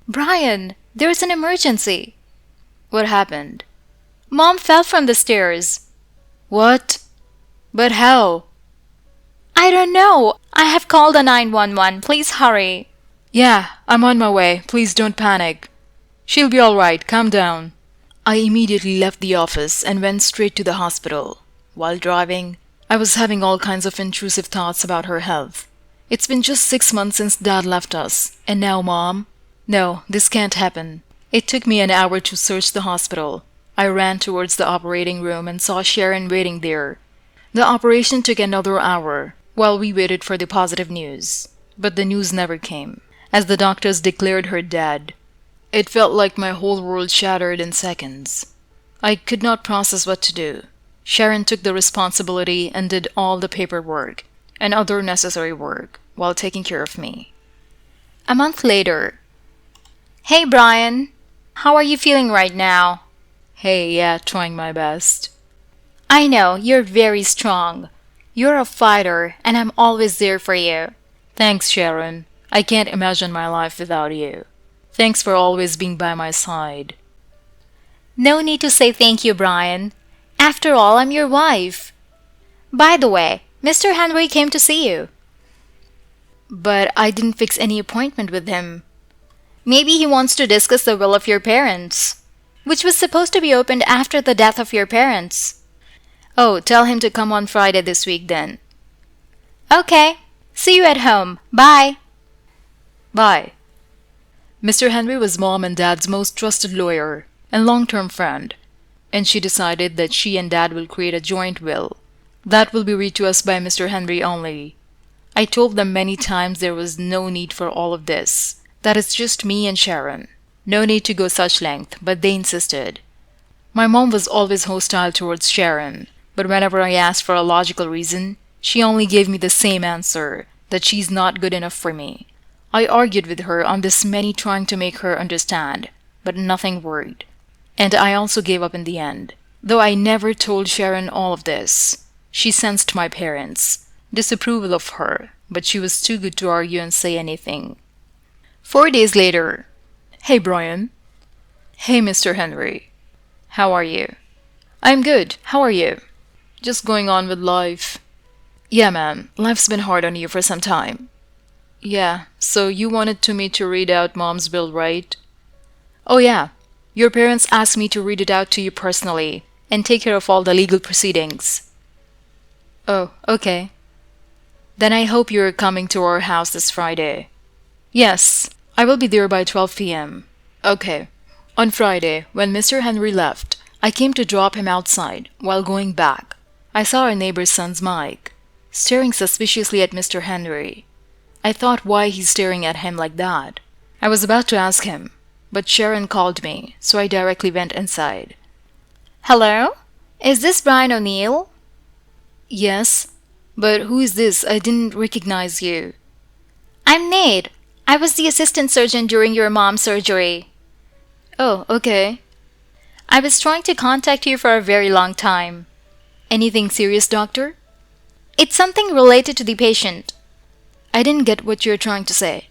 Brian, there's an emergency. What happened? Mom fell from the stairs. What? But how? I don't know. I have called a 911. Please hurry. Yeah, I'm on my way. Please don't panic. She'll be all right. Calm down. I immediately left the office and went straight to the hospital. While driving, I was having all kinds of intrusive thoughts about her health. It's been just 6 months since Dad left us, and now Mom? No, this can't happen. It took me an hour to search the hospital. I ran towards the operating room and saw Sharon waiting there. The operation took another hour while we waited for the positive news. But the news never came, as the doctors declared her dead. It felt like my whole world shattered in seconds. I could not process what to do. Sharon took the responsibility and did all the paperwork and other necessary work while taking care of me. A month later. Hey, Brian. How are you feeling right now? Hey, yeah, trying my best. I know, you're very strong. You're a fighter, and I'm always there for you. Thanks, Sharon. I can't imagine my life without you. Thanks for always being by my side. No need to say thank you, Brian. After all, I'm your wife. By the way, Mr. Henry came to see you. But I didn't fix any appointment with him. Maybe he wants to discuss the will of your parents, which was supposed to be opened after the death of your parents. Oh, tell him to come on Friday this week then. Okay. See you at home. Bye. Bye. Mr. Henry was Mom and Dad's most trusted lawyer and long-term friend, and she decided that she and Dad will create a joint will. That will be read to us by Mr. Henry only. I told them many times there was no need for all of this, that it's just me and Sharon. No need to go such length, but they insisted. My mom was always hostile towards Sharon, but whenever I asked for a logical reason, she only gave me the same answer, that she's not good enough for me. I argued with her on this many trying to make her understand, but nothing worked. And I also gave up in the end, though I never told Sharon all of this. She sensed my parents' disapproval of her, but she was too good to argue and say anything. 4 days later. Hey, Brian. Hey, Mr. Henry. How are you? I'm good. How are you? Just going on with life. Yeah, man. Life's been hard on you for some time. Yeah, so you wanted to me to read out Mom's will, right? Oh, yeah. Your parents asked me to read it out to you personally and take care of all the legal proceedings. Oh, okay. Then I hope you're coming to our house this Friday. Yes, I will be there by 12 p.m. Okay. On Friday, when Mr. Henry left, I came to drop him outside. While going back, I saw our neighbor's son's Mike, staring suspiciously at Mr. Henry. I thought why he's staring at him like that. I was about to ask him, but Sharon called me, so I directly went inside. Hello? Is this Brian O'Neill? Yes, but who is this? I didn't recognize you. I'm Nate. I was the assistant surgeon during your mom's surgery. Oh, okay. I was trying to contact you for a very long time. Anything serious, doctor? It's something related to the patient. I didn't get what you're trying to say.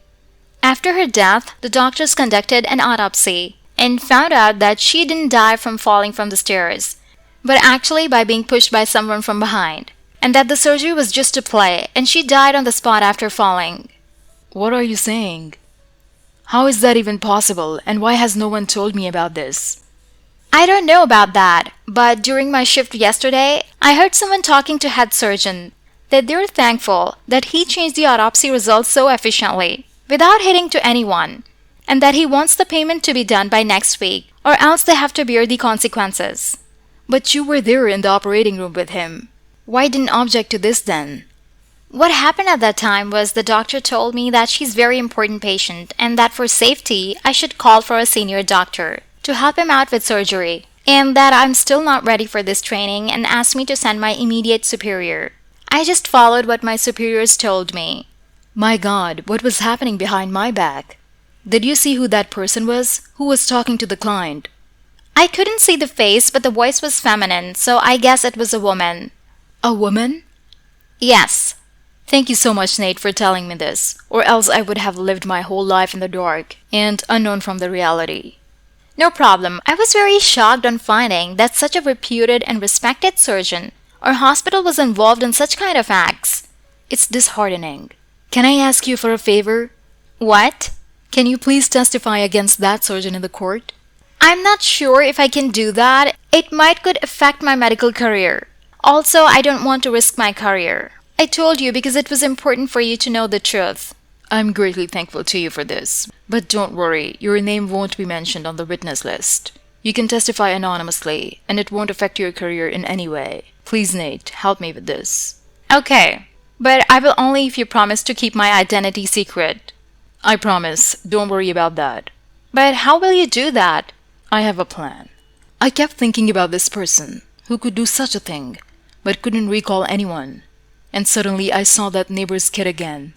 After her death, the doctors conducted an autopsy and found out that she didn't die from falling from the stairs, but actually by being pushed by someone from behind, and that the surgery was just a play and she died on the spot after falling. What are you saying? How is that even possible, and why has no one told me about this? I don't know about that, but during my shift yesterday, I heard someone talking to head surgeon that they're thankful that he changed the autopsy results so efficiently, without hitting to anyone, and that he wants the payment to be done by next week, or else they have to bear the consequences. But you were there in the operating room with him. Why didn't object to this then? What happened at that time was the doctor told me that she's a very important patient and that for safety, I should call for a senior doctor to help him out with surgery, and that I'm still not ready for this training and asked me to send my immediate superior. I just followed what my superiors told me. My God, what was happening behind my back? Did you see who that person was? Who was talking to the client? I couldn't see the face, but the voice was feminine, so I guess it was a woman. A woman? Yes. Thank you so much, Nate, for telling me this, or else I would have lived my whole life in the dark and unknown from the reality. No problem. I was very shocked on finding that such a reputed and respected surgeon or hospital was involved in such kind of acts. It's disheartening. Can I ask you for a favor? What? Can you please testify against that surgeon in the court? I'm not sure if I can do that. It might could affect my medical career. Also, I don't want to risk my career. I told you because it was important for you to know the truth. I'm greatly thankful to you for this. But don't worry, your name won't be mentioned on the witness list. You can testify anonymously, and it won't affect your career in any way. Please, Nate, help me with this. Okay, but I will only if you promise to keep my identity secret. I promise. Don't worry about that. But how will you do that? I have a plan. I kept thinking about this person who could do such a thing, but couldn't recall anyone. And suddenly I saw that neighbor's kid again,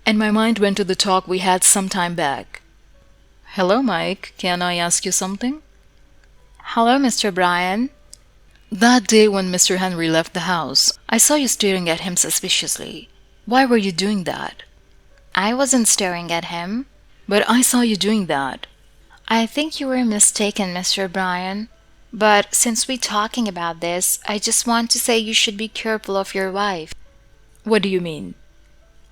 and my mind went to the talk we had some time back. Hello, Mike. Can I ask you something? Hello, Mr. Brian. That day when Mr. Henry left the house, I saw you staring at him suspiciously. Why were you doing that? I wasn't staring at him. But I saw you doing that. I think you were mistaken, Mr. Brian. But since we're talking about this, I just want to say you should be careful of your wife. What do you mean?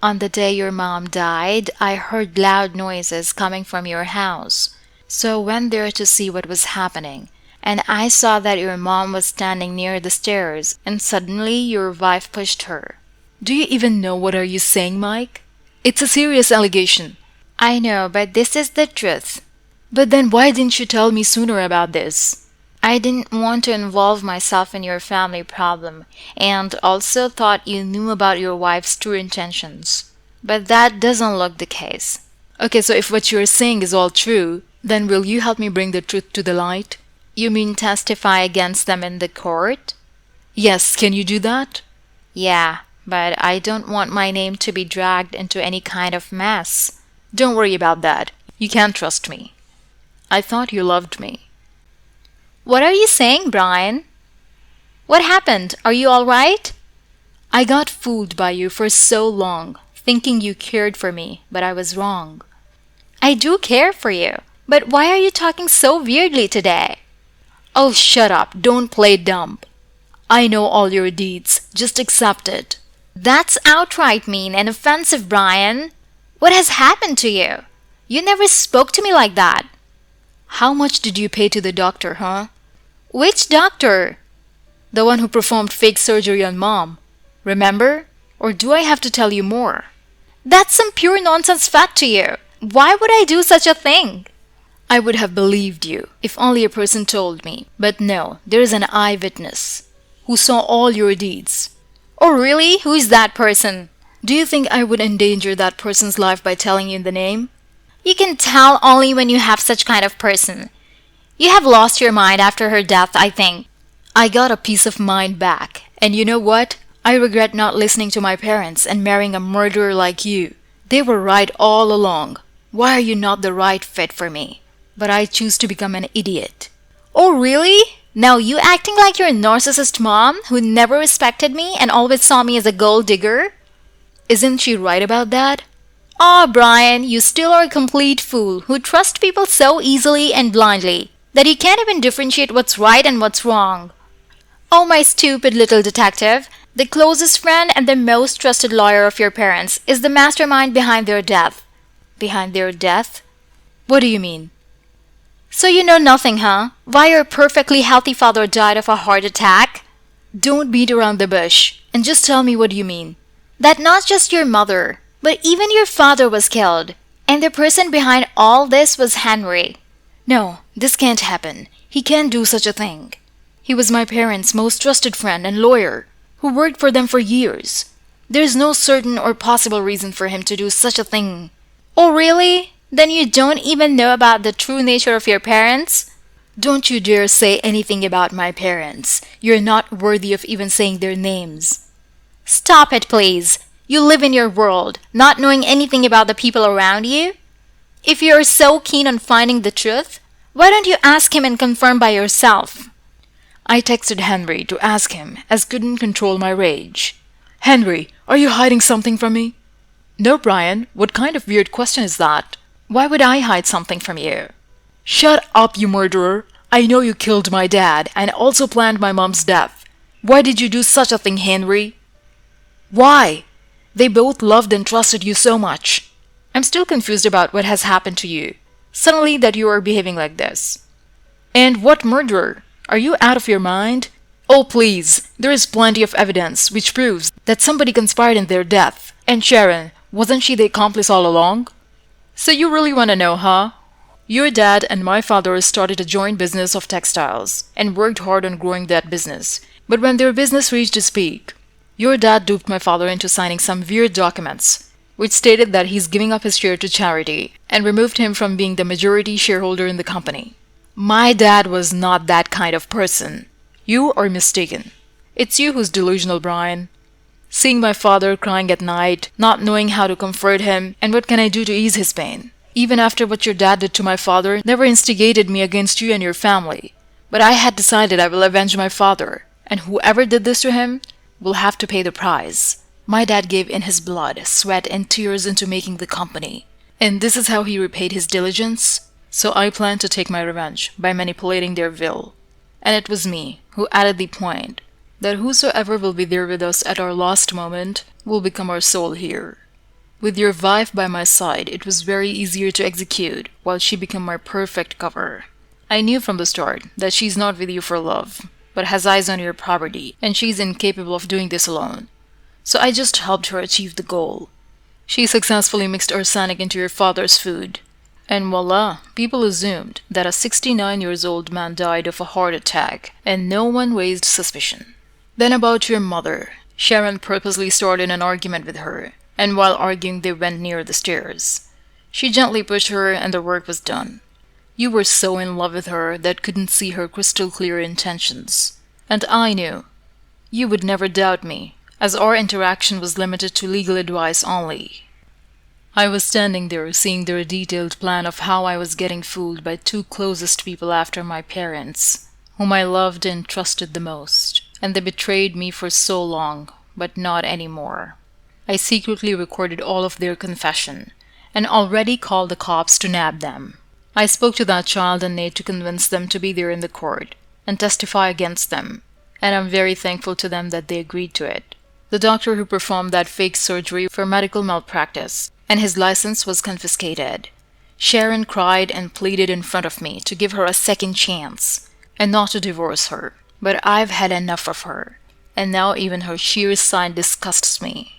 On the day your mom died, I heard loud noises coming from your house. So went there to see what was happening. And I saw that your mom was standing near the stairs, and suddenly your wife pushed her. Do you even know what are you saying, Mike? It's a serious allegation. I know, but this is the truth. But then why didn't you tell me sooner about this? I didn't want to involve myself in your family problem, and also thought you knew about your wife's true intentions. But that doesn't look the case. Okay, so if what you're saying is all true, then will you help me bring the truth to the light? You mean testify against them in the court? Yes, can you do that? Yeah, but I don't want my name to be dragged into any kind of mess. Don't worry about that. You can trust me. I thought you loved me. What are you saying, Brian? What happened? Are you all right? I got fooled by you for so long, thinking you cared for me, but I was wrong. I do care for you, but why are you talking so weirdly today? Oh, shut up. Don't play dumb. I know all your deeds. Just accept it. That's outright mean and offensive, Brian. What has happened to you? You never spoke to me like that. How much did you pay to the doctor, huh? Which doctor? The one who performed fake surgery on Mom. Remember? Or do I have to tell you more? That's some pure nonsense fact to you. Why would I do such a thing? I would have believed you if only a person told me. But no, there is an eyewitness who saw all your deeds. Oh, really? Who is that person? Do you think I would endanger that person's life by telling you the name? You can tell only when you have such kind of person. You have lost your mind after her death, I think. I got a peace of mind back. And you know what? I regret not listening to my parents and marrying a murderer like you. They were right all along. Why are you not the right fit for me? But I choose to become an idiot. Oh, really? Now you acting like your narcissist mom who never respected me and always saw me as a gold digger? Isn't she right about that? Aw, Brian, you still are a complete fool who trusts people so easily and blindly that you can't even differentiate what's right and what's wrong. Oh, my stupid little detective, the closest friend and the most trusted lawyer of your parents is the mastermind behind their death. Behind their death? What do you mean? So you know nothing, huh? Why your perfectly healthy father died of a heart attack? Don't beat around the bush and just tell me what you mean. That not just your mother, but even your father was killed. And the person behind all this was Henry. No, this can't happen. He can't do such a thing. He was my parents' most trusted friend and lawyer, who worked for them for years. There's no certain or possible reason for him to do such a thing. Oh, really? Then you don't even know about the true nature of your parents? Don't you dare say anything about my parents. You're not worthy of even saying their names. Stop it, please. You live in your world, not knowing anything about the people around you. If you're so keen on finding the truth, why don't you ask him and confirm by yourself? I texted Henry to ask him, as couldn't control my rage. Henry, are you hiding something from me? No, Brian. What kind of weird question is that? Why would I hide something from you? Shut up, you murderer. I know you killed my dad and also planned my mom's death. Why did you do such a thing, Henry? Why? They both loved and trusted you so much. I'm still confused about what has happened to you. Suddenly that you are behaving like this. And what murderer? Are you out of your mind? Oh, please. There is plenty of evidence which proves that somebody conspired in their death. And Sharon, wasn't she the accomplice all along? So you really want to know, huh? Your dad and my father started a joint business of textiles and worked hard on growing that business. But when their business reached its peak, your dad duped my father into signing some weird documents which stated that he's giving up his share to charity and removed him from being the majority shareholder in the company. My dad was not that kind of person. You are mistaken. It's you who's delusional, Brian. Seeing my father crying at night, not knowing how to comfort him, and what can I do to ease his pain? Even after what your dad did to my father never instigated me against you and your family. But I had decided I will avenge my father, and whoever did this to him will have to pay the price. My dad gave in his blood, sweat, and tears into making the company. And this is how he repaid his diligence? So I plan to take my revenge by manipulating their will. And it was me who added the point that whosoever will be there with us at our last moment will become our sole heir. With your wife by my side, it was very easier to execute, while she became my perfect cover. I knew from the start that she's not with you for love, but has eyes on your property, and she's incapable of doing this alone. So I just helped her achieve the goal. She successfully mixed arsenic into your father's food. And voila, people assumed that a 69-year-old man died of a heart attack, and no one raised suspicion. Then about your mother, Sharon purposely started an argument with her, and while arguing they went near the stairs. She gently pushed her and the work was done. You were so in love with her that couldn't see her crystal clear intentions. And I knew. You would never doubt me, as our interaction was limited to legal advice only. I was standing there seeing their detailed plan of how I was getting fooled by two closest people after my parents, whom I loved and trusted the most, and they betrayed me for so long, but not anymore. I secretly recorded all of their confession, and already called the cops to nab them. I spoke to that child and Nate to convince them to be there in the court and testify against them, and I'm very thankful to them that they agreed to it. The doctor who performed that fake surgery for medical malpractice, and his license was confiscated. Sharon cried and pleaded in front of me to give her a second chance, and not to divorce her. But I've had enough of her, and now even her sheer sign disgusts me.